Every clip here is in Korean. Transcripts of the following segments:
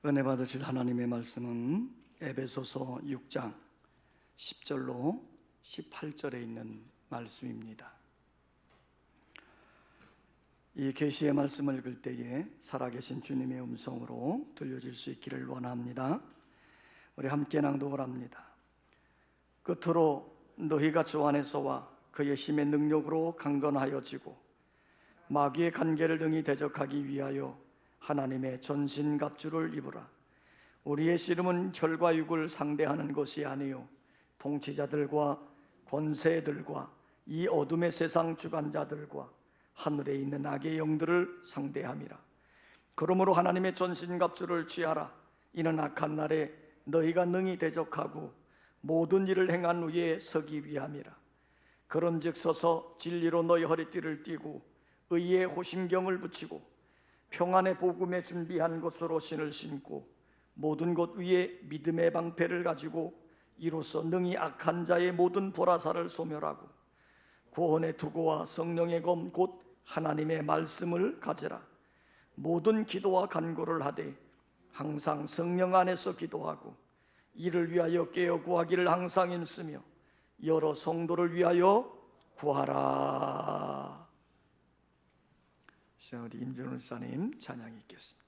은혜 받으실 하나님의 말씀은 에베소서 6장 10절로 18절에 있는 말씀입니다. 이 계시의 말씀을 읽을 때에 살아계신 주님의 음성으로 들려질 수 있기를 원합니다. 우리 함께 낭독을 합니다. 끝으로 너희가 주 안에서와 그의 힘의 능력으로 강건하여지고 마귀의 간계를 능히 대적하기 위하여 하나님의 전신갑주를 입으라. 우리의 씨름은 혈과 육을 상대하는 것이 아니요 통치자들과 권세들과 이 어둠의 세상 주관자들과 하늘에 있는 악의 영들을 상대함이라. 그러므로 하나님의 전신갑주를 취하라. 이는 악한 날에 너희가 능히 대적하고 모든 일을 행한 후에 서기 위함이라. 그런즉 서서 진리로 너희 허리띠를 띠고 의의 호심경을 붙이고 평안의 복음에 준비한 것으로 신을 신고 모든 것 위에 믿음의 방패를 가지고 이로써 능히 악한 자의 모든 보라살을 소멸하고 구원의 투구와 성령의 검 곧 하나님의 말씀을 가지라. 모든 기도와 간구를 하되 항상 성령 안에서 기도하고 이를 위하여 깨어 구하기를 항상 힘쓰며 여러 성도를 위하여 구하라. 우리 임준훈 사님 찬양이 있겠습니다.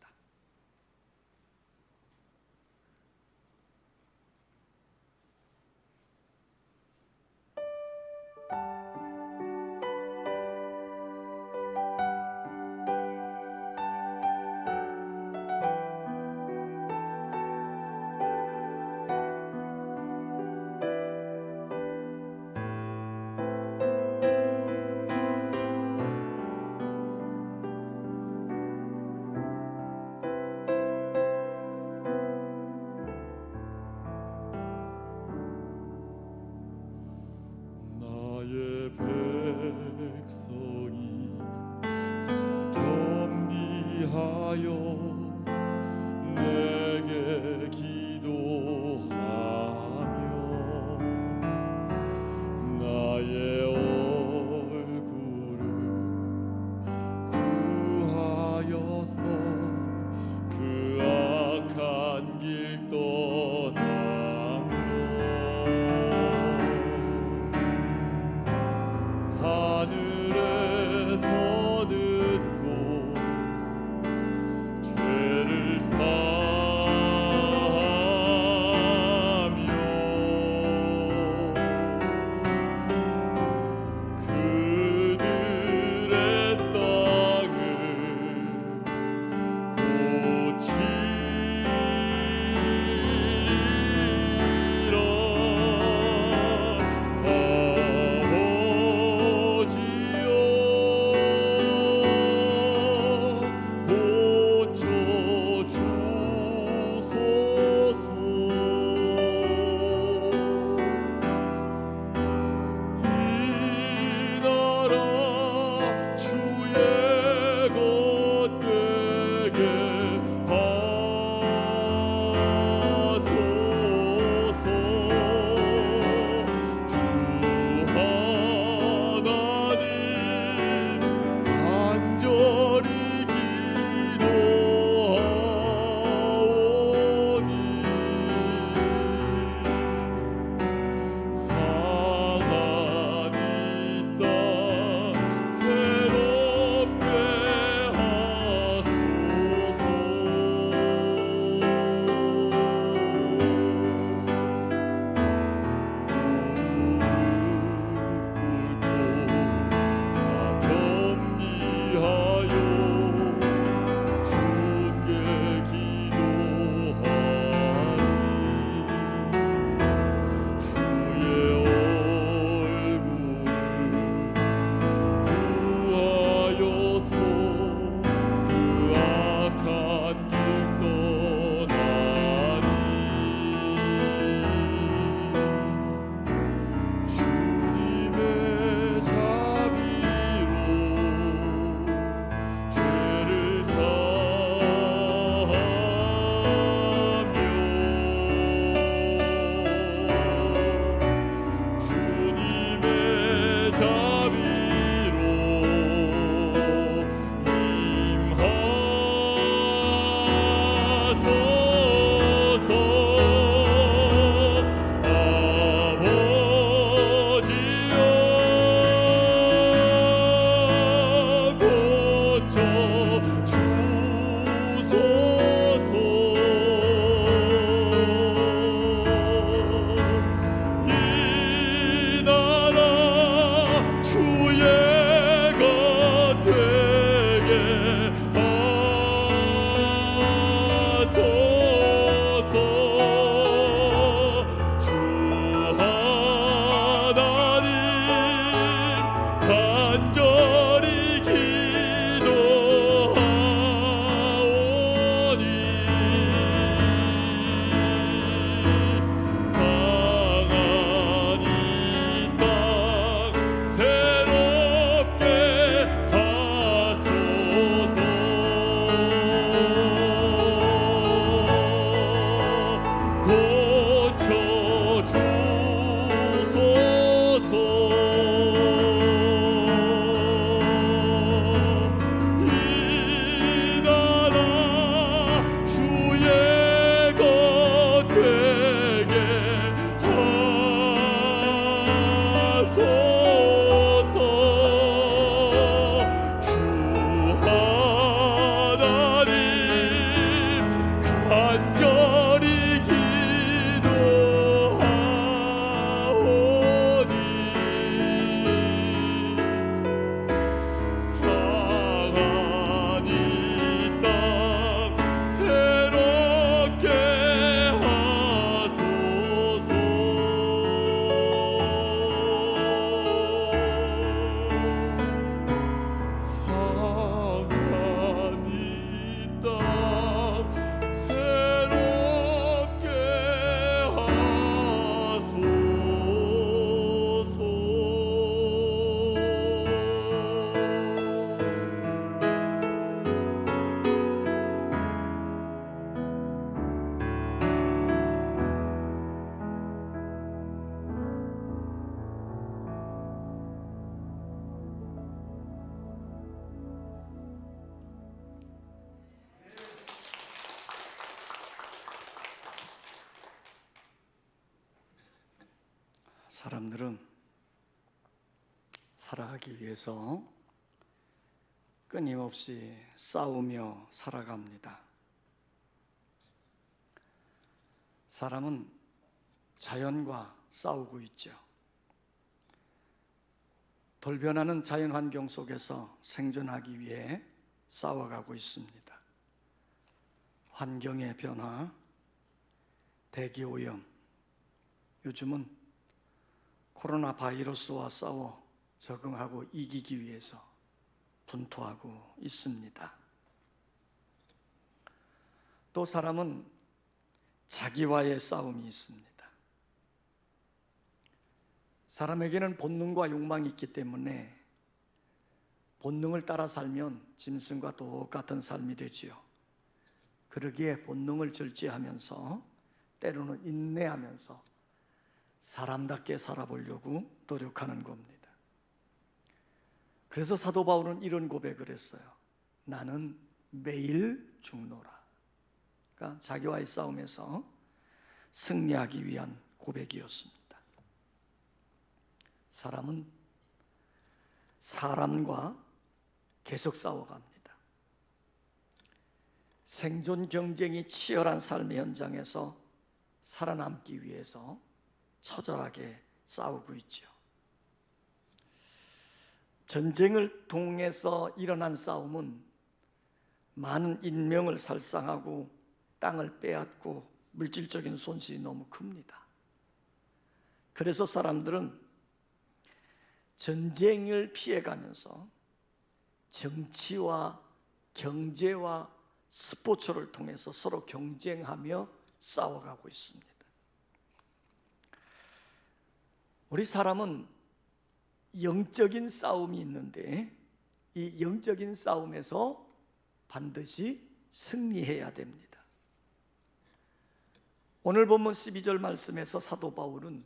간절히 기도하오니 사랑하니 땅 새롭게 하소서. 사랑하니 땅 새롭게 사람들은 살아가기 위해서 끊임없이 싸우며 살아갑니다. 사람은 자연과 싸우고 있죠. 돌변하는 자연 환경 속에서 생존하기 위해 싸워가고 있습니다. 환경의 변화, 대기 오염, 요즘은 코로나 바이러스와 싸워 적응하고 이기기 위해서 분투하고 있습니다. 또 사람은 자기와의 싸움이 있습니다. 사람에게는 본능과 욕망이 있기 때문에 본능을 따라 살면 짐승과 똑같은 삶이 되지요. 그러기에 본능을 절제하면서 때로는 인내하면서 사람답게 살아보려고 노력하는 겁니다. 그래서 사도 바울은 이런 고백을 했어요. 나는 매일 죽노라. 그러니까 자기와의 싸움에서 승리하기 위한 고백이었습니다. 사람은 사람과 계속 싸워갑니다. 생존 경쟁이 치열한 삶의 현장에서 살아남기 위해서 처절하게 싸우고 있죠. 전쟁을 통해서 일어난 싸움은 많은 인명을 살상하고 땅을 빼앗고 물질적인 손실이 너무 큽니다. 그래서 사람들은 전쟁을 피해가면서 정치와 경제와 스포츠를 통해서 서로 경쟁하며 싸워가고 있습니다. 우리 사람은 영적인 싸움이 있는데 이 영적인 싸움에서 반드시 승리해야 됩니다. 오늘 본문 12절 말씀에서 사도 바울은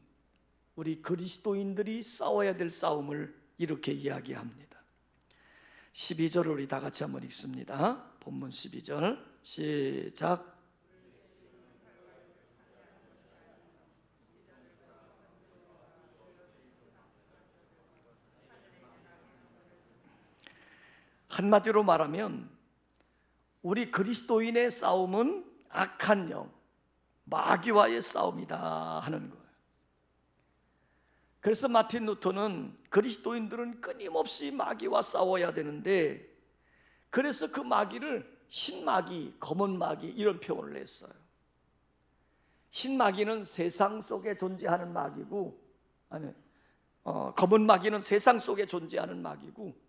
우리 그리스도인들이 싸워야 될 싸움을 이렇게 이야기합니다. 12절을 우리 다 같이 한번 읽습니다. 본문 12절 시작. 한마디로 말하면 우리 그리스도인의 싸움은 악한 영, 마귀와의 싸움이다 하는 거예요. 그래서 마틴 루터는 그리스도인들은 끊임없이 마귀와 싸워야 되는데, 그래서 그 마귀를 흰마귀, 검은 마귀 이런 표현을 했어요. 흰마귀는 세상 속에 존재하는 마귀고, 검은 마귀는 세상 속에 존재하는 마귀고,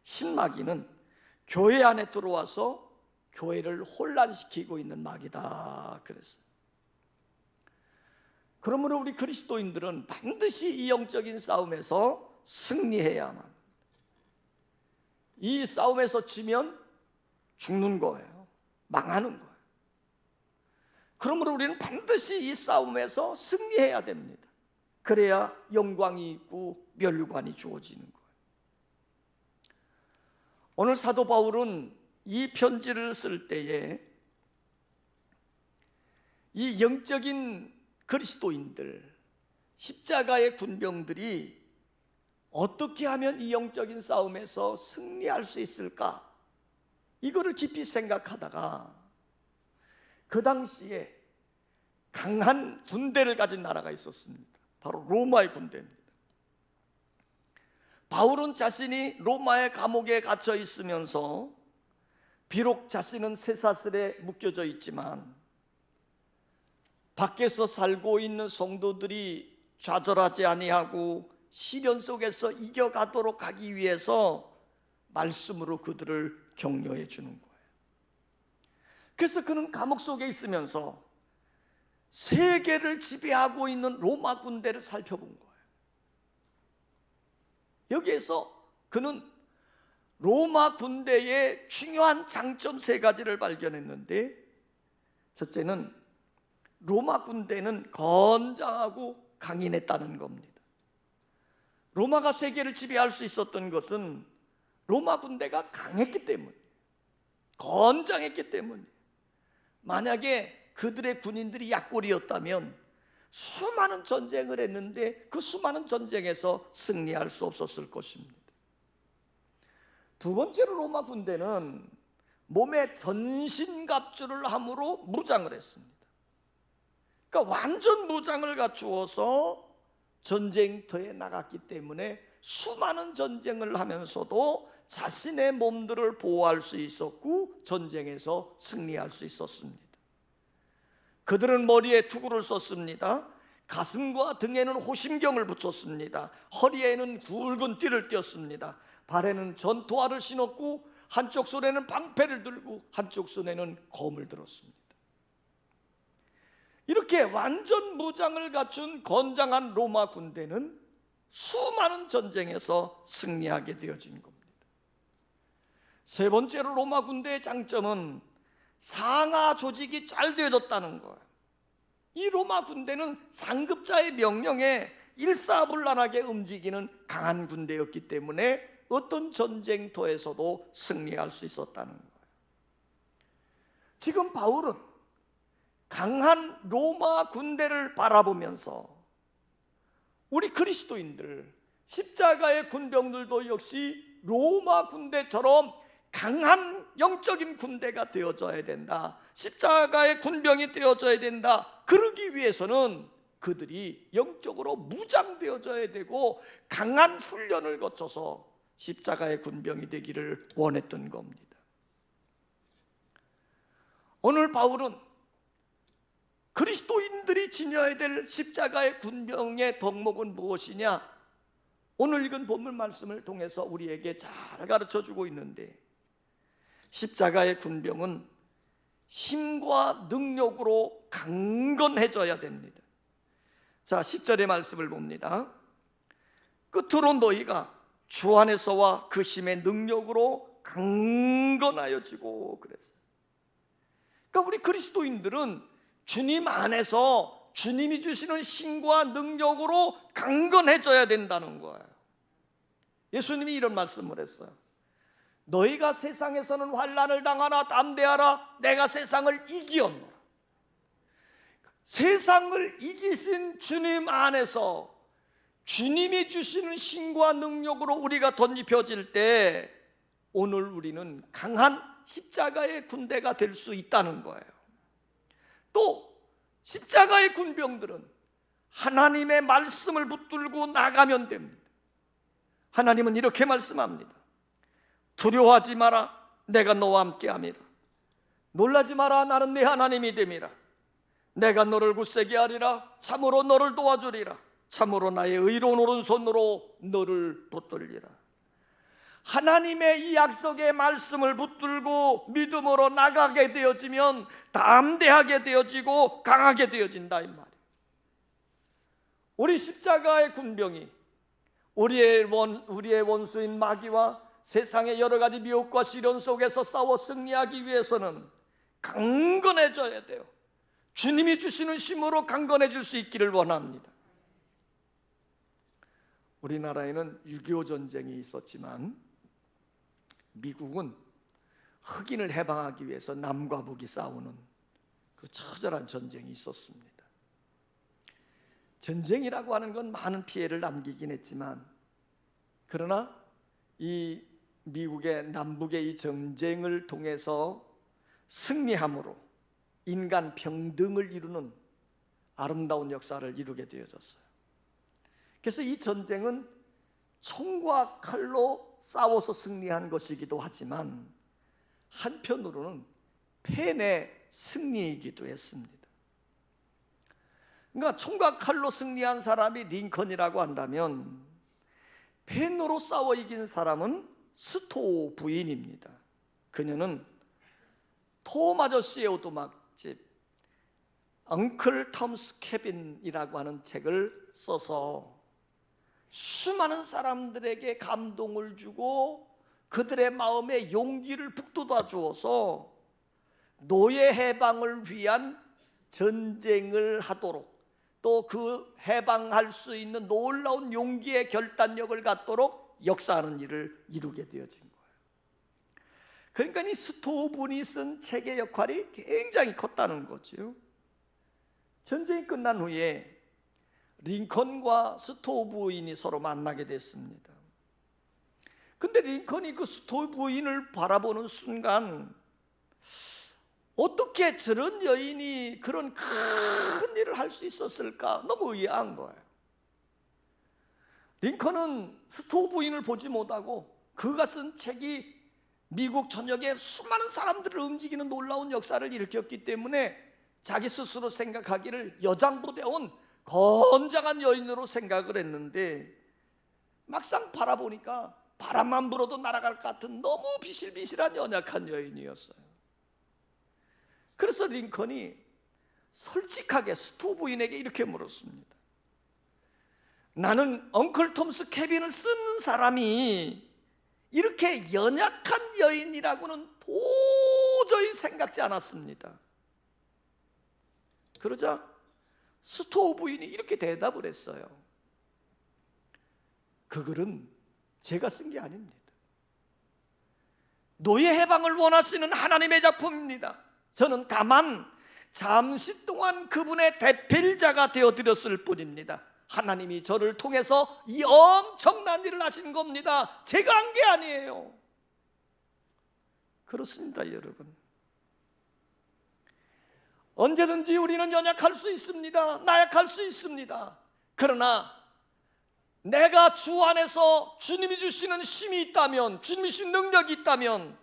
흰마귀는 교회 안에 들어와서 교회를 혼란시키고 있는 마귀다 그랬어요. 그러므로 우리 그리스도인들은 반드시 이 영적인 싸움에서 승리해야만 합니다. 이 싸움에서 지면 죽는 거예요. 망하는 거예요. 그러므로 우리는 반드시 이 싸움에서 승리해야 됩니다. 그래야 영광이 있고 멸관이 주어지는 거예요. 오늘 사도 바울은 이 편지를 쓸 때에 이 영적인 그리스도인들, 십자가의 군병들이 어떻게 하면 이 영적인 싸움에서 승리할 수 있을까? 이거를 깊이 생각하다가 그 당시에 강한 군대를 가진 나라가 있었습니다. 바로 로마의 군대입니다. 바울은 자신이 로마의 감옥에 갇혀 있으면서 비록 자신은 쇠사슬에 묶여져 있지만 밖에서 살고 있는 성도들이 좌절하지 아니하고 시련 속에서 이겨가도록 하기 위해서 말씀으로 그들을 격려해 주는 거예요. 그래서 그는 감옥 속에 있으면서 세계를 지배하고 있는 로마 군대를 살펴본 거예요. 여기에서 그는 로마 군대의 중요한 장점 세 가지를 발견했는데, 첫째는 로마 군대는 건장하고 강인했다는 겁니다. 로마가 세계를 지배할 수 있었던 것은 로마 군대가 강했기 때문이에요. 건장했기 때문이에요. 만약에 그들의 군인들이 약골이었다면 수많은 전쟁을 했는데 그 수많은 전쟁에서 승리할 수 없었을 것입니다. 두 번째로 로마 군대는 몸에 전신갑주를 함으로 무장을 했습니다. 그러니까 완전 무장을 갖추어서 전쟁터에 나갔기 때문에 수많은 전쟁을 하면서도 자신의 몸들을 보호할 수 있었고 전쟁에서 승리할 수 있었습니다. 그들은 머리에 투구를 썼습니다. 가슴과 등에는 호심경을 붙였습니다. 허리에는 굵은 띠를 띄었습니다. 발에는 전투화를 신었고 한쪽 손에는 방패를 들고 한쪽 손에는 검을 들었습니다. 이렇게 완전 무장을 갖춘 건장한 로마 군대는 수많은 전쟁에서 승리하게 되어진 겁니다. 세 번째로 로마 군대의 장점은 상하 조직이 잘 되어졌다는 거예요. 이 로마 군대는 상급자의 명령에 일사불란하게 움직이는 강한 군대였기 때문에 어떤 전쟁터에서도 승리할 수 있었다는 거예요. 지금 바울은 강한 로마 군대를 바라보면서 우리 그리스도인들, 십자가의 군병들도 역시 로마 군대처럼 강한 영적인 군대가 되어져야 된다. 십자가의 군병이 되어져야 된다. 그러기 위해서는 그들이 영적으로 무장되어져야 되고 강한 훈련을 거쳐서 십자가의 군병이 되기를 원했던 겁니다. 오늘 바울은 그리스도인들이 지녀야 될 십자가의 군병의 덕목은 무엇이냐? 오늘 읽은 본문 말씀을 통해서 우리에게 잘 가르쳐주고 있는데, 십자가의 군병은 힘과 능력으로 강건해져야 됩니다. 자, 10절의 말씀을 봅니다. 끝으로 너희가 주 안에서와 그 힘의 능력으로 강건하여지고 그랬어요. 그러니까 우리 그리스도인들은 주님 안에서 주님이 주시는 힘과 능력으로 강건해져야 된다는 거예요. 예수님이 이런 말씀을 했어요. 너희가 세상에서는 환난을 당하나 담대하라. 내가 세상을 이기었노라. 세상을 이기신 주님 안에서 주님이 주시는 힘과 능력으로 우리가 덧입혀질 때 오늘 우리는 강한 십자가의 군대가 될 수 있다는 거예요. 또 십자가의 군병들은 하나님의 말씀을 붙들고 나가면 됩니다. 하나님은 이렇게 말씀합니다. 두려워하지 마라. 내가 너와 함께함이라. 놀라지 마라. 나는 네 하나님이 됨이라. 내가 너를 굳세게 하리라. 참으로 너를 도와주리라. 참으로 나의 의로운 오른손으로 너를 붙들리라. 하나님의 이 약속의 말씀을 붙들고 믿음으로 나가게 되어지면 담대하게 되어지고 강하게 되어진다 이 말이에요. 우리 십자가의 군병이 우리의 원수인 마귀와 세상의 여러 가지 미혹과 시련 속에서 싸워 승리하기 위해서는 강건해져야 돼요. 주님이 주시는 힘으로 강건해질 수 있기를 원합니다. 우리나라에는 6.25 전쟁이 있었지만 미국은 흑인을 해방하기 위해서 남과 북이 싸우는 그 처절한 전쟁이 있었습니다. 전쟁이라고 하는 건 많은 피해를 남기긴 했지만, 그러나 이 미국의 남북의 이 전쟁을 통해서 승리함으로 인간 평등을 이루는 아름다운 역사를 이루게 되어졌어요. 그래서 이 전쟁은 총과 칼로 싸워서 승리한 것이기도 하지만 한편으로는 펜의 승리이기도 했습니다. 그러니까 총과 칼로 승리한 사람이 링컨이라고 한다면 펜으로 싸워 이긴 사람은 스토우 부인입니다. 그녀는 톰 아저씨의 오두막집 엉클 톰스 캐빈이라고 하는 책을 써서 수많은 사람들에게 감동을 주고 그들의 마음에 용기를 북돋아 주어서 노예 해방을 위한 전쟁을 하도록 또 그 해방할 수 있는 놀라운 용기의 결단력을 갖도록 역사하는 일을 이루게 되어진 거예요. 그러니까 이 스토우 분이 쓴 책의 역할이 굉장히 컸다는 거죠. 전쟁이 끝난 후에 링컨과 스토우 부인이 서로 만나게 됐습니다. 근데 링컨이 그 스토우 부인을 바라보는 순간 어떻게 저런 여인이 그런 큰 일을 할 수 있었을까 너무 의아한 거예요. 링컨은 스토우 부인을 보지 못하고 그가 쓴 책이 미국 전역에 수많은 사람들을 움직이는 놀라운 역사를 일으켰기 때문에 자기 스스로 생각하기를 여장부대원 건장한 여인으로 생각을 했는데 막상 바라보니까 바람만 불어도 날아갈 것 같은 너무 비실비실한 연약한 여인이었어요. 그래서 링컨이 솔직하게 스토우 부인에게 이렇게 물었습니다. 나는 엉클 톰스 캐빈을 쓴 사람이 이렇게 연약한 여인이라고는 도저히 생각지 않았습니다. 그러자 스토우 부인이 이렇게 대답을 했어요. 그 글은 제가 쓴 게 아닙니다. 노예 해방을 원하시는 하나님의 작품입니다. 저는 다만 잠시 동안 그분의 대필자가 되어드렸을 뿐입니다. 하나님이 저를 통해서 이 엄청난 일을 하신 겁니다. 제가 한 게 아니에요. 그렇습니다, 여러분. 언제든지 우리는 연약할 수 있습니다. 나약할 수 있습니다. 그러나 내가 주 안에서 주님이 주시는 힘이 있다면, 주님이 주신 능력이 있다면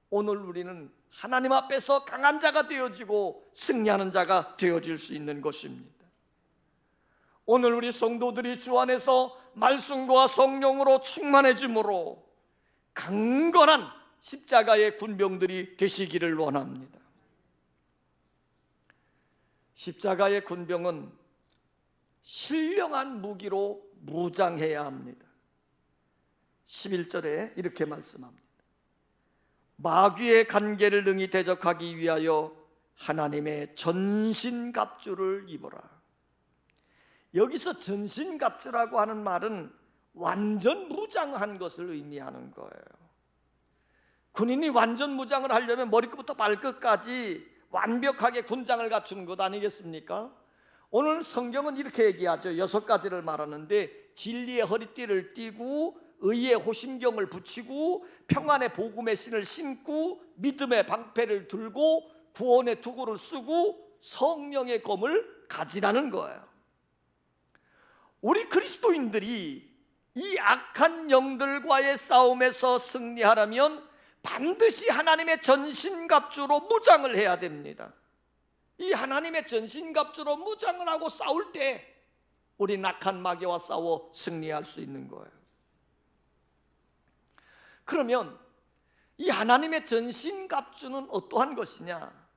오늘 우리는 하나님 앞에서 강한 자가 되어지고 승리하는 자가 되어질 수 있는 것입니다. 오늘 우리 성도들이 주 안에서 말씀과 성령으로 충만해짐으로 강건한 십자가의 군병들이 되시기를 원합니다. 십자가의 군병은 신령한 무기로 무장해야 합니다. 11절에 이렇게 말씀합니다. 마귀의 간계를 능히 대적하기 위하여 하나님의 전신갑주를 입어라. 여기서 전신갑주라고 하는 말은 완전 무장한 것을 의미하는 거예요. 군인이 완전 무장을 하려면 머리끝부터 발끝까지 완벽하게 군장을 갖추는 것 아니겠습니까? 오늘 성경은 이렇게 얘기하죠. 6가지를 말하는데 진리의 허리띠를 띠고 의의 호심경을 붙이고 평안의 복음의 신을 신고 믿음의 방패를 들고 구원의 투구를 쓰고 성령의 검을 가지라는 거예요. 우리 그리스도인들이 이 악한 영들과의 싸움에서 승리하려면 반드시 하나님의 전신갑주로 무장을 해야 됩니다. 이 하나님의 전신갑주로 무장을 하고 싸울 때 우리 악한 마귀와 싸워 승리할 수 있는 거예요. 그러면 이 하나님의 전신갑주는 어떠한 것이냐?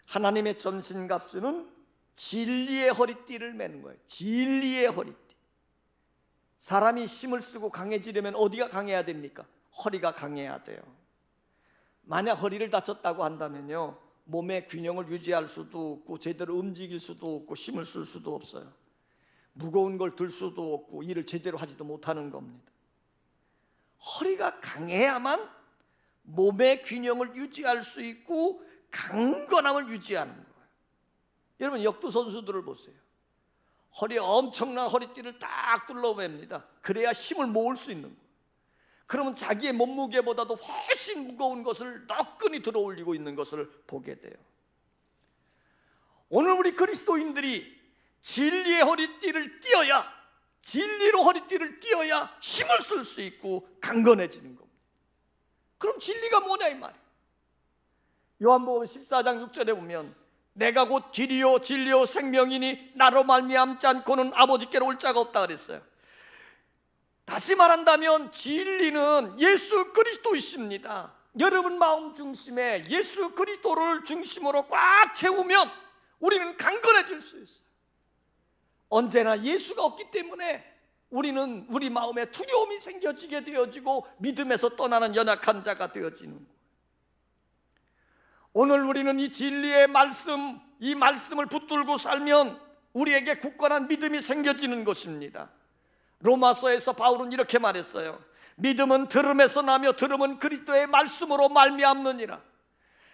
하나님의 전신갑주는 진리의 허리띠를 매는 거예요. 진리의 허리띠. 사람이 힘을 쓰고 강해지려면 어디가 강해야 됩니까? 허리가 강해야 돼요. 만약 허리를 다쳤다고 한다면요, 몸의 균형을 유지할 수도 없고 제대로 움직일 수도 없고 힘을 쓸 수도 없어요. 무거운 걸 들 수도 없고 일을 제대로 하지도 못하는 겁니다. 허리가 강해야만 몸의 균형을 유지할 수 있고 강건함을 유지하는 거예요. 여러분 역도 선수들을 보세요. 허리에 엄청난 허리띠를 딱 둘러맵니다. 그래야 힘을 모을 수 있는 거예요. 그러면 자기의 몸무게보다도 훨씬 무거운 것을 너끈히 들어 올리고 있는 것을 보게 돼요. 오늘 우리 그리스도인들이 진리의 허리띠를 띄어야, 진리로 허리띠를 띄어야 힘을 쓸 수 있고 강건해지는 겁니다. 그럼 진리가 뭐냐 이 말이에요. 요한복음 14장 6절에 보면 내가 곧 길이요 진리요 생명이니 나로 말미암지 않고는 아버지께로 올 자가 없다 그랬어요. 다시 말한다면 진리는 예수 그리스도이십니다. 여러분 마음 중심에 예수 그리스도를 중심으로 꽉 채우면 우리는 강건해질 수 있어요. 언제나 예수가 없기 때문에 우리는 우리 마음에 두려움이 생겨지게 되어지고 믿음에서 떠나는 연약한 자가 되어지는 거예요. 오늘 우리는 이 진리의 말씀, 이 말씀을 붙들고 살면 우리에게 굳건한 믿음이 생겨지는 것입니다. 로마서에서 바울은 이렇게 말했어요. 믿음은 들음에서 나며 들음은 그리스도의 말씀으로 말미암느니라.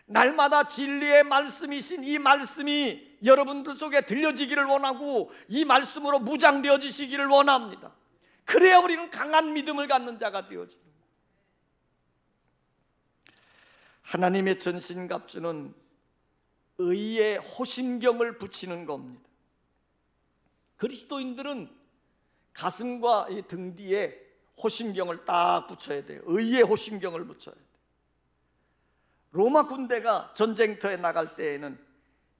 날마다 진리의 말씀이신 이 말씀이 여러분들 속에 들려지기를 원하고 이 말씀으로 무장되어지시기를 원합니다. 그래야 우리는 강한 믿음을 갖는 자가 되어지는 거예요. 하나님의 전신갑주는 의의 호심경을 붙이는 겁니다. 그리스도인들은 가슴과 이 등 뒤에 호심경을 딱 붙여야 돼요. 의의 호심경을 붙여야 돼요. 로마 군대가 전쟁터에 나갈 때에는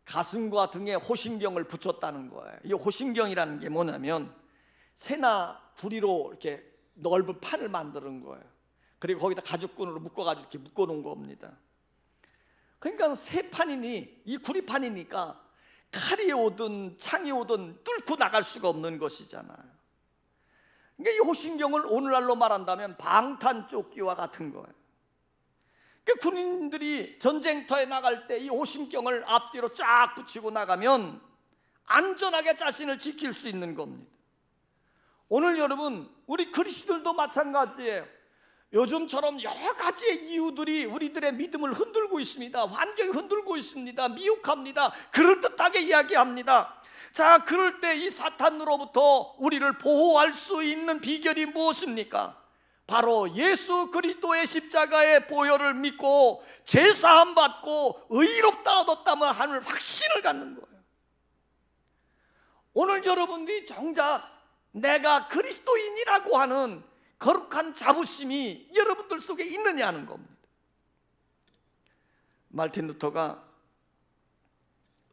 가슴과 등에 호심경을 붙였다는 거예요. 이 호심경이라는 게 뭐냐면 새나 구리로 이렇게 넓은 판을 만드는 거예요. 그리고 거기다 가죽끈으로 묶어가지고 이렇게 묶어놓은 겁니다. 그러니까 새 판이니 이 구리판이니까 칼이 오든 창이 오든 뚫고 나갈 수가 없는 것이잖아요. 그러니까 이 호심경을 오늘날로 말한다면 방탄조끼와 같은 거예요. 그러니까 군인들이 전쟁터에 나갈 때 이 호심경을 앞뒤로 쫙 붙이고 나가면 안전하게 자신을 지킬 수 있는 겁니다. 오늘 여러분 우리 그리스도들도 마찬가지예요. 요즘처럼 여러 가지의 이유들이 우리들의 믿음을 흔들고 있습니다. 환경이 흔들고 있습니다. 미혹합니다. 그럴듯하게 이야기합니다. 자, 그럴 때 이 사탄으로부터 우리를 보호할 수 있는 비결이 무엇입니까? 바로 예수 그리스도의 십자가의 보혈을 믿고 제사함 받고 의롭다 얻었다면 하는 확신을 갖는 거예요. 오늘 여러분들이 정작 내가 그리스도인이라고 하는 거룩한 자부심이 여러분들 속에 있느냐는 겁니다. 말틴 루터가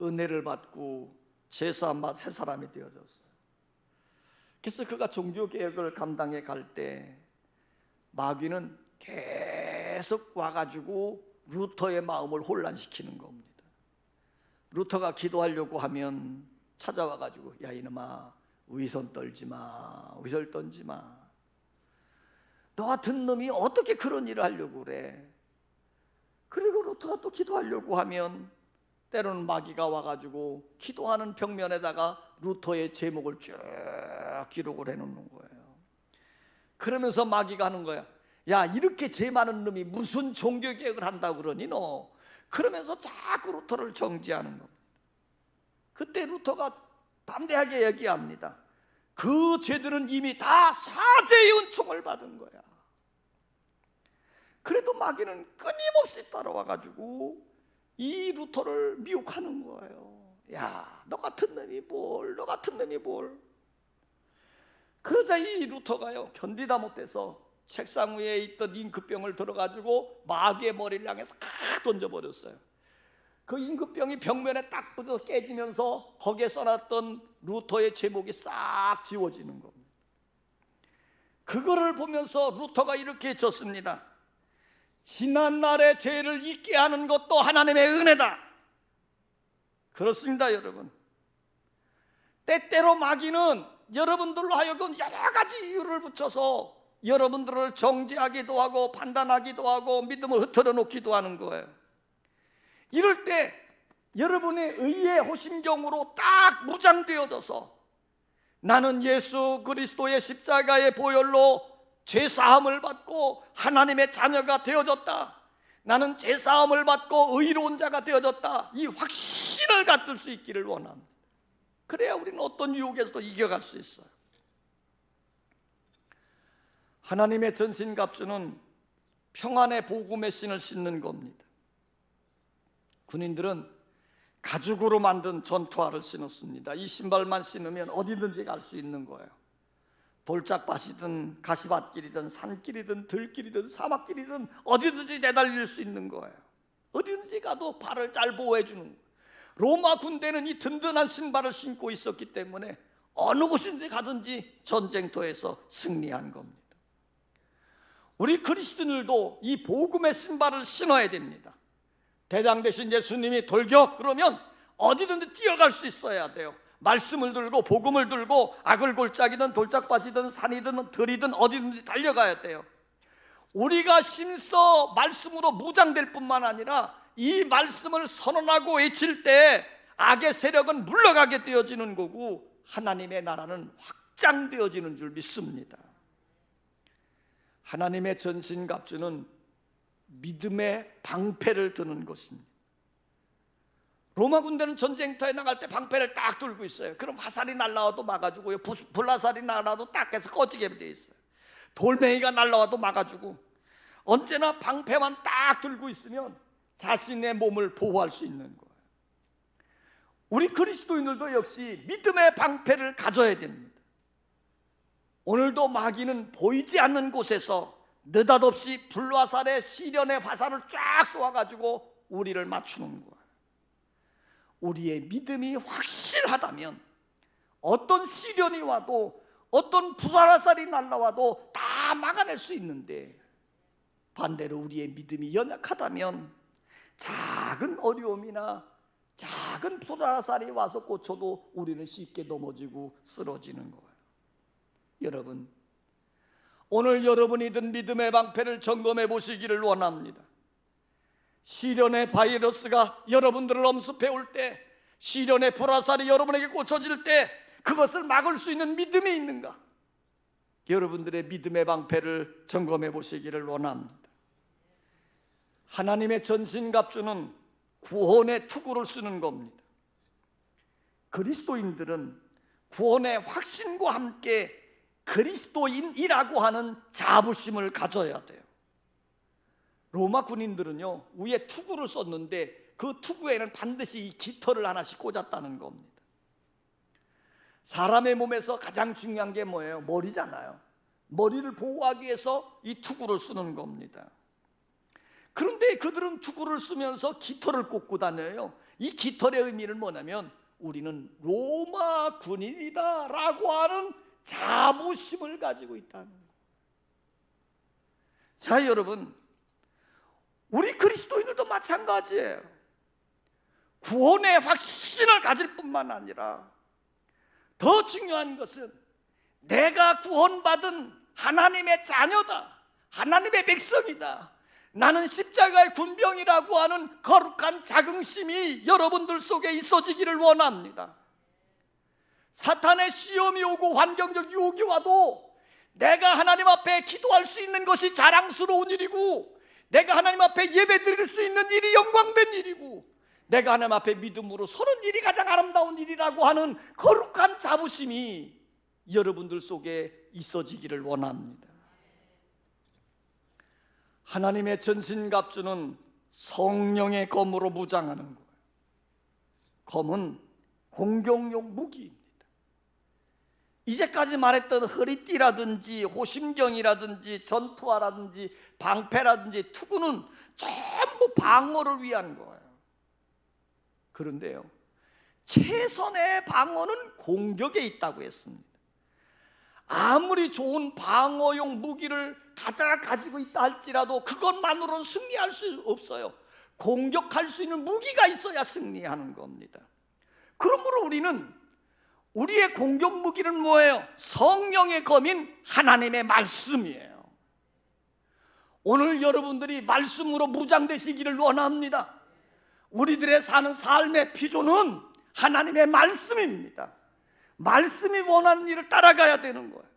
은혜를 받고 제사함 받은 새 사람이 되어졌어요. 그래서 그가 종교개혁을 감당해 갈 때 마귀는 계속 와가지고 루터의 마음을 혼란시키는 겁니다. 루터가 기도하려고 하면 찾아와가지고 야 이놈아 위선 떨지 마, 위설 떨지 마. 너 같은 놈이 어떻게 그런 일을 하려고 그래. 그리고 루터가 또 기도하려고 하면 때로는 마귀가 와가지고 기도하는 벽면에다가 루터의 제목을 쭉 기록을 해놓는 거예요. 그러면서 마귀가 하는 거야. 야 이렇게 죄 많은 놈이 무슨 종교개혁을 한다고 그러니 너. 그러면서 자꾸 루터를 정죄하는 겁니다. 그때 루터가 담대하게 얘기합니다. 그 죄들은 이미 다 사죄의 은총을 받은 거야. 그래도 마귀는 끊임없이 따라와가지고 이 루터를 미혹하는 거예요. 야, 너 같은 놈이 뭘, 너 같은 놈이 뭘. 그러자 이 루터가요 견디다 못해서 책상 위에 있던 잉크병을 들어가지고 마귀의 머리를 향해서 칵 던져버렸어요. 그 잉크병이 벽면에 딱 붙어서 깨지면서 거기에 써놨던 루터의 제목이 싹 지워지는 겁니다. 그거를 보면서 루터가 이렇게 졌습니다. 지난날의 죄를 잊게 하는 것도 하나님의 은혜다. 그렇습니다 여러분. 때때로 마귀는 여러분들로 하여금 여러 가지 이유를 붙여서 여러분들을 정죄하기도 하고 판단하기도 하고 믿음을 흐트러 놓기도 하는 거예요. 이럴 때 여러분의 의의 호심경으로 딱 무장되어져서 나는 예수 그리스도의 십자가의 보혈로 죄사함을 받고 하나님의 자녀가 되어졌다. 나는 죄사함을 받고 의로운 자가 되어졌다. 이 확신을 갖을 수 있기를 원합니다. 그래야 우리는 어떤 유혹에서도 이겨갈 수 있어요. 하나님의 전신갑주는 평안의 복음의 신을 신는 겁니다. 군인들은 가죽으로 만든 전투화를 신었습니다. 이 신발만 신으면 어디든지 갈 수 있는 거예요. 돌짝밭이든 가시밭길이든 산길이든 들길이든 사막길이든 어디든지 내달릴 수 있는 거예요. 어디든지 가도 발을 잘 보호해 주는 거예요. 로마 군대는 이 든든한 신발을 신고 있었기 때문에 어느 곳인지 가든지 전쟁터에서 승리한 겁니다. 우리 그리스도인들도 이 복음의 신발을 신어야 됩니다. 대장 되신 예수님이 돌격 그러면 어디든지 뛰어갈 수 있어야 돼요. 말씀을 들고 복음을 들고 아글골짜기든 돌짝밭이든 산이든 들이든 어디든지 달려가야 돼요. 우리가 힘써 말씀으로 무장될 뿐만 아니라 이 말씀을 선언하고 외칠 때 악의 세력은 물러가게 되어지는 거고 하나님의 나라는 확장되어지는 줄 믿습니다. 하나님의 전신갑주는 믿음의 방패를 드는 것입니다. 로마 군대는 전쟁터에 나갈 때 방패를 딱 들고 있어요. 그럼 화살이 날라와도 막아주고요, 불화살이 날아와도 딱 해서 꺼지게 되어 있어요. 돌멩이가 날라와도 막아주고, 언제나 방패만 딱 들고 있으면 자신의 몸을 보호할 수 있는 거예요. 우리 그리스도인들도 역시 믿음의 방패를 가져야 됩니다. 오늘도 마귀는 보이지 않는 곳에서 느닷없이 불화살에 시련의 화살을 쫙 쏘아가지고 우리를 맞추는 거예요. 우리의 믿음이 확실하다면 어떤 시련이 와도 어떤 불화살이 날라와도 다 막아낼 수 있는데, 반대로 우리의 믿음이 연약하다면 작은 어려움이나 작은 불화살이 와서 꽂혀도 우리는 쉽게 넘어지고 쓰러지는 거예요. 여러분, 오늘 여러분이 든 믿음의 방패를 점검해 보시기를 원합니다. 시련의 바이러스가 여러분들을 엄습해 올 때, 시련의 불화살이 여러분에게 꽂혀질 때 그것을 막을 수 있는 믿음이 있는가? 여러분들의 믿음의 방패를 점검해 보시기를 원합니다. 하나님의 전신갑주는 구원의 투구를 쓰는 겁니다. 그리스도인들은 구원의 확신과 함께 그리스도인이라고 하는 자부심을 가져야 돼요. 로마 군인들은요, 위에 투구를 썼는데 그 투구에는 반드시 이 깃털을 하나씩 꽂았다는 겁니다. 사람의 몸에서 가장 중요한 게 뭐예요? 머리잖아요. 머리를 보호하기 위해서 이 투구를 쓰는 겁니다. 그런데 그들은 투구를 쓰면서 깃털을 꽂고 다녀요. 이 깃털의 의미는 뭐냐면 우리는 로마 군인이다 라고 하는 자부심을 가지고 있다는 거예요. 자, 여러분, 우리 그리스도인들도 마찬가지예요. 구원의 확신을 가질 뿐만 아니라 더 중요한 것은 내가 구원받은 하나님의 자녀다, 하나님의 백성이다, 나는 십자가의 군병이라고 하는 거룩한 자긍심이 여러분들 속에 있어지기를 원합니다. 사탄의 시험이 오고 환경적 유혹이 와도 내가 하나님 앞에 기도할 수 있는 것이 자랑스러운 일이고, 내가 하나님 앞에 예배 드릴 수 있는 일이 영광된 일이고, 내가 하나님 앞에 믿음으로 서는 일이 가장 아름다운 일이라고 하는 거룩한 자부심이 여러분들 속에 있어지기를 원합니다. 하나님의 전신갑주는 성령의 검으로 무장하는 거예요. 검은 공격용 무기입니다. 이제까지 말했던 허리띠라든지 호심경이라든지 전투화라든지 방패라든지 투구는 전부 방어를 위한 거예요. 그런데요, 최선의 방어는 공격에 있다고 했습니다. 아무리 좋은 방어용 무기를 다 가지고 있다 할지라도 그것만으로는 승리할 수 없어요. 공격할 수 있는 무기가 있어야 승리하는 겁니다. 그러므로 우리는 우리의 공격 무기는 뭐예요? 성령의 검인 하나님의 말씀이에요. 오늘 여러분들이 말씀으로 무장되시기를 원합니다. 우리들의 사는 삶의 피조는 하나님의 말씀입니다. 말씀이 원하는 일을 따라가야 되는 거예요.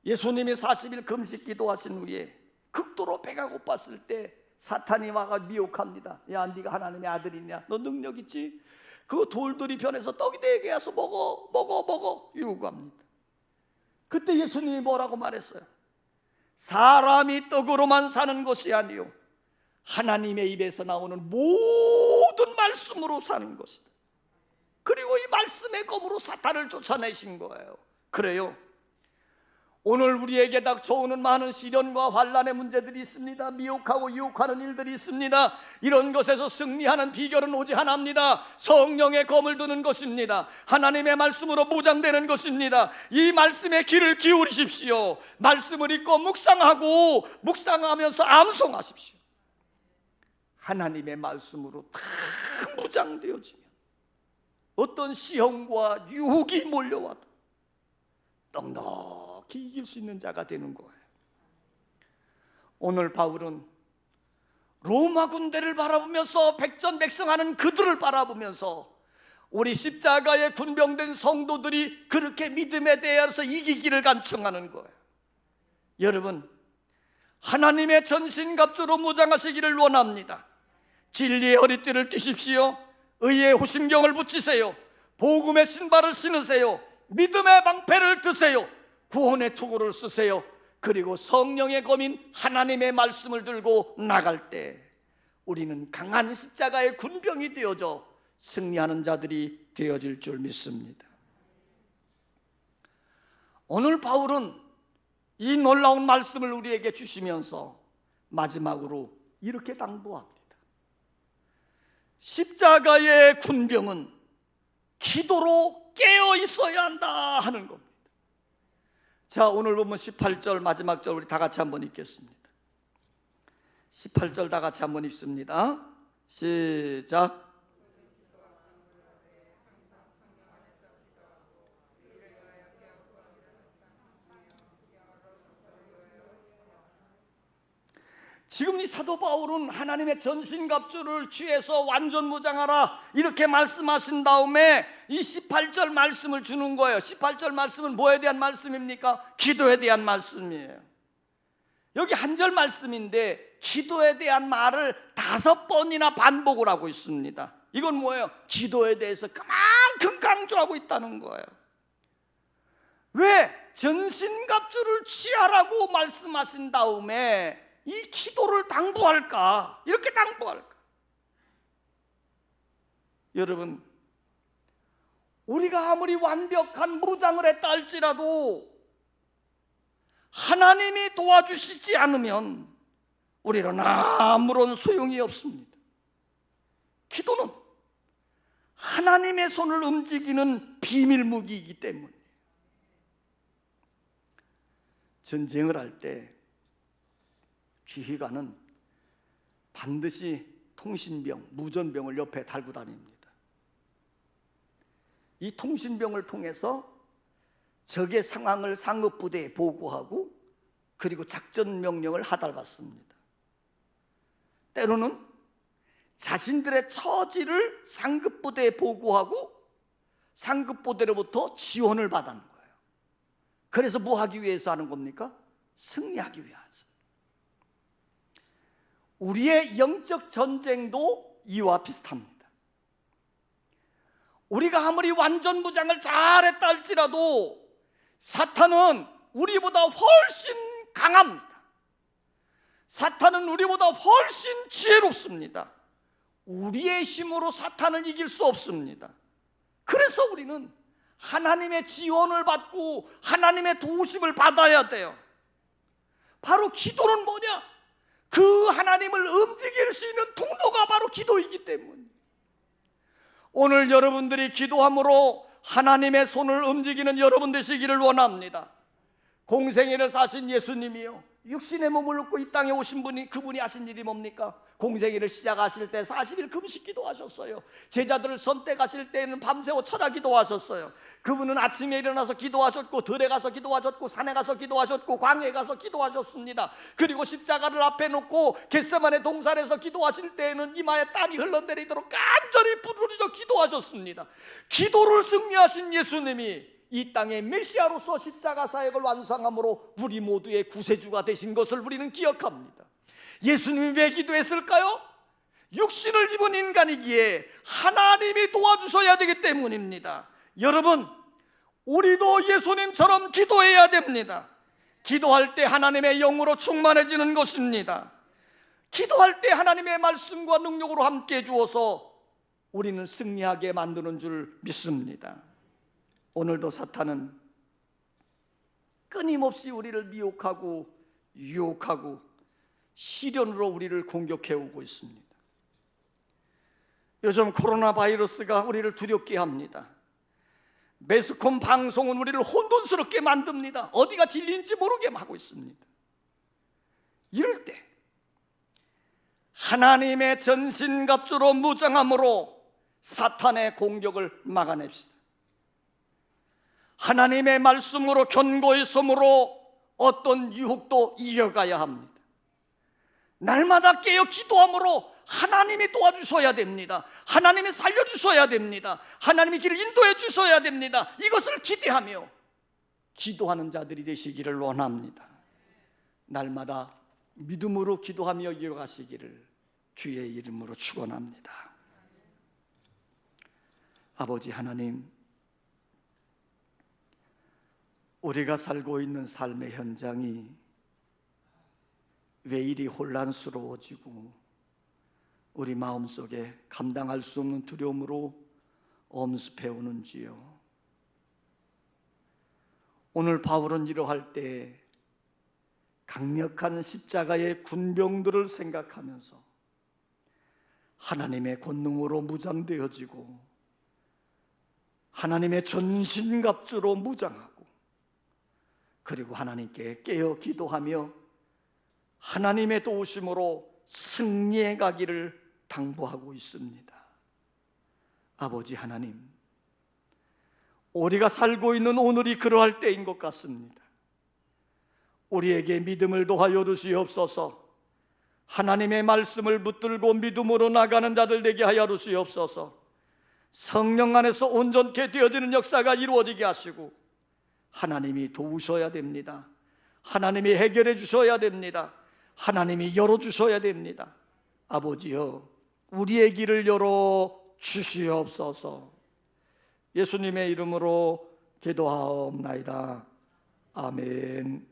예수님이 40일 금식 기도하신 후에 극도로 배가 고팠을 때 사탄이 와가 미혹합니다. 야, 네가 하나님의 아들이냐? 너 능력 있지? 그 돌들이 변해서 떡이 되게 해서 먹어 요구합니다. 그때 예수님이 뭐라고 말했어요? 사람이 떡으로만 사는 것이 아니요 하나님의 입에서 나오는 모든 말씀으로 사는 것이다. 그리고 이 말씀의 검으로 사탄을 쫓아내신 거예요. 그래요, 오늘 우리에게 닥쳐오는 많은 시련과 환난의 문제들이 있습니다. 미혹하고 유혹하는 일들이 있습니다. 이런 것에서 승리하는 비결은 오직 하나입니다. 성령의 검을 드는 것입니다. 하나님의 말씀으로 보장되는 것입니다. 이 말씀에 귀를 기울이십시오. 말씀을 읽고 묵상하면서 암송하십시오. 하나님의 말씀으로 다 무장되어지면 어떤 시험과 유혹이 몰려와도 넉넉히 이길 수 있는 자가 되는 거예요. 오늘 바울은 로마 군대를 바라보면서 백전백승하는 그들을 바라보면서 우리 십자가에 군병된 성도들이 그렇게 믿음에 대해서 이기기를 간청하는 거예요. 여러분, 하나님의 전신갑주로 무장하시기를 원합니다. 진리의 허리띠를 띠십시오. 의의 호심경을 붙이세요. 복음의 신발을 신으세요. 믿음의 방패를 드세요. 구원의 투구를 쓰세요. 그리고 성령의 검인 하나님의 말씀을 들고 나갈 때 우리는 강한 십자가의 군병이 되어져 승리하는 자들이 되어질 줄 믿습니다. 오늘 바울은 이 놀라운 말씀을 우리에게 주시면서 마지막으로 이렇게 당부합니다. 십자가의 군병은 기도로 깨어 있어야 한다 하는 겁니다. 자, 오늘 보면 18절 마지막 절 우리 다 같이 한번 읽겠습니다. 18절 다 같이 한번 읽습니다. 시작. 지금 이 사도 바울은 하나님의 전신갑주를 취해서 완전 무장하라 이렇게 말씀하신 다음에 이 18절 말씀을 주는 거예요. 18절 말씀은 뭐에 대한 말씀입니까? 기도에 대한 말씀이에요. 여기 한 절 말씀인데 기도에 대한 말을 5번이나 반복을 하고 있습니다. 이건 뭐예요? 기도에 대해서 그만큼 강조하고 있다는 거예요. 왜? 전신갑주를 취하라고 말씀하신 다음에 이 기도를 당부할까? 이렇게 당부할까? 여러분, 우리가 아무리 완벽한 무장을 했다 할지라도 하나님이 도와주시지 않으면 우리는 아무런 소용이 없습니다. 기도는 하나님의 손을 움직이는 비밀 무기이기 때문에 전쟁을 할 때 지휘관은 반드시 통신병, 무전병을 옆에 달고 다닙니다. 이 통신병을 통해서 적의 상황을 상급부대에 보고하고 그리고 작전 명령을 하달받습니다. 때로는 자신들의 처지를 상급부대에 보고하고 상급부대로부터 지원을 받는 거예요. 그래서 뭐 하기 위해서 하는 겁니까? 승리하기 위하죠. 우리의 영적 전쟁도 이와 비슷합니다. 우리가 아무리 완전 무장을 잘했다 할지라도 사탄은 우리보다 훨씬 강합니다. 사탄은 우리보다 훨씬 지혜롭습니다. 우리의 힘으로 사탄을 이길 수 없습니다. 그래서 우리는 하나님의 지원을 받고 하나님의 도우심을 받아야 돼요. 바로 기도는 뭐냐? 그 하나님을 움직일 수 있는 통로가 바로 기도이기 때문에 오늘 여러분들이 기도함으로 하나님의 손을 움직이는 여러분 되시기를 원합니다. 공생애를 사신 예수님이요, 육신의 몸을 입고 이 땅에 오신 분이, 그분이 하신 일이 뭡니까? 공생애를 시작하실 때 40일 금식 기도하셨어요. 제자들을 선택하실 때는 밤새워 철야 기도하셨어요. 그분은 아침에 일어나서 기도하셨고, 들에 가서 기도하셨고, 산에 가서 기도하셨고, 광야에 가서 기도하셨습니다. 그리고 십자가를 앞에 놓고 겟세마네 동산에서 기도하실 때에는 이마에 땀이 흘러내리도록 간절히 부르짖어 기도하셨습니다. 기도를 승리하신 예수님이 이 땅의 메시아로서 십자가 사역을 완성함으로 우리 모두의 구세주가 되신 것을 우리는 기억합니다. 예수님이 왜 기도했을까요? 육신을 입은 인간이기에 하나님이 도와주셔야 되기 때문입니다. 여러분, 우리도 예수님처럼 기도해야 됩니다. 기도할 때 하나님의 영으로 충만해지는 것입니다. 기도할 때 하나님의 말씀과 능력으로 함께 해 주어서 우리는 승리하게 만드는 줄 믿습니다. 오늘도 사탄은 끊임없이 우리를 미혹하고 유혹하고 시련으로 우리를 공격해 오고 있습니다. 요즘 코로나 바이러스가 우리를 두렵게 합니다. 매스컴 방송은 우리를 혼돈스럽게 만듭니다. 어디가 진리인지 모르게 하고 있습니다. 이럴 때 하나님의 전신갑주로 무장함으로 사탄의 공격을 막아냅시다. 하나님의 말씀으로 견고히 섬으로 어떤 유혹도 이겨가야 합니다. 날마다 깨어 기도함으로 하나님이 도와주셔야 됩니다. 하나님이 살려주셔야 됩니다. 하나님이 길을 인도해 주셔야 됩니다. 이것을 기대하며 기도하는 자들이 되시기를 원합니다. 날마다 믿음으로 기도하며 이어가시기를 주의 이름으로 축원합니다. 아버지 하나님, 우리가 살고 있는 삶의 현장이 왜 이리 혼란스러워지고 우리 마음속에 감당할 수 없는 두려움으로 엄습해 오는지요. 오늘 바울은 이러할 때 강력한 십자가의 군병들을 생각하면서 하나님의 권능으로 무장되어지고 하나님의 전신갑주로 무장하고 그리고 하나님께 깨어 기도하며 하나님의 도우심으로 승리해 가기를 당부하고 있습니다. 아버지 하나님, 우리가 살고 있는 오늘이 그러할 때인 것 같습니다. 우리에게 믿음을 더하여 주시옵소서. 하나님의 말씀을 붙들고 믿음으로 나가는 자들 되게 하여 주시옵소서. 성령 안에서 온전케 되어지는 역사가 이루어지게 하시고 하나님이 도우셔야 됩니다. 하나님이 해결해 주셔야 됩니다. 하나님이 열어주셔야 됩니다. 아버지여, 우리의 길을 열어 주시옵소서. 예수님의 이름으로 기도하옵나이다. 아멘.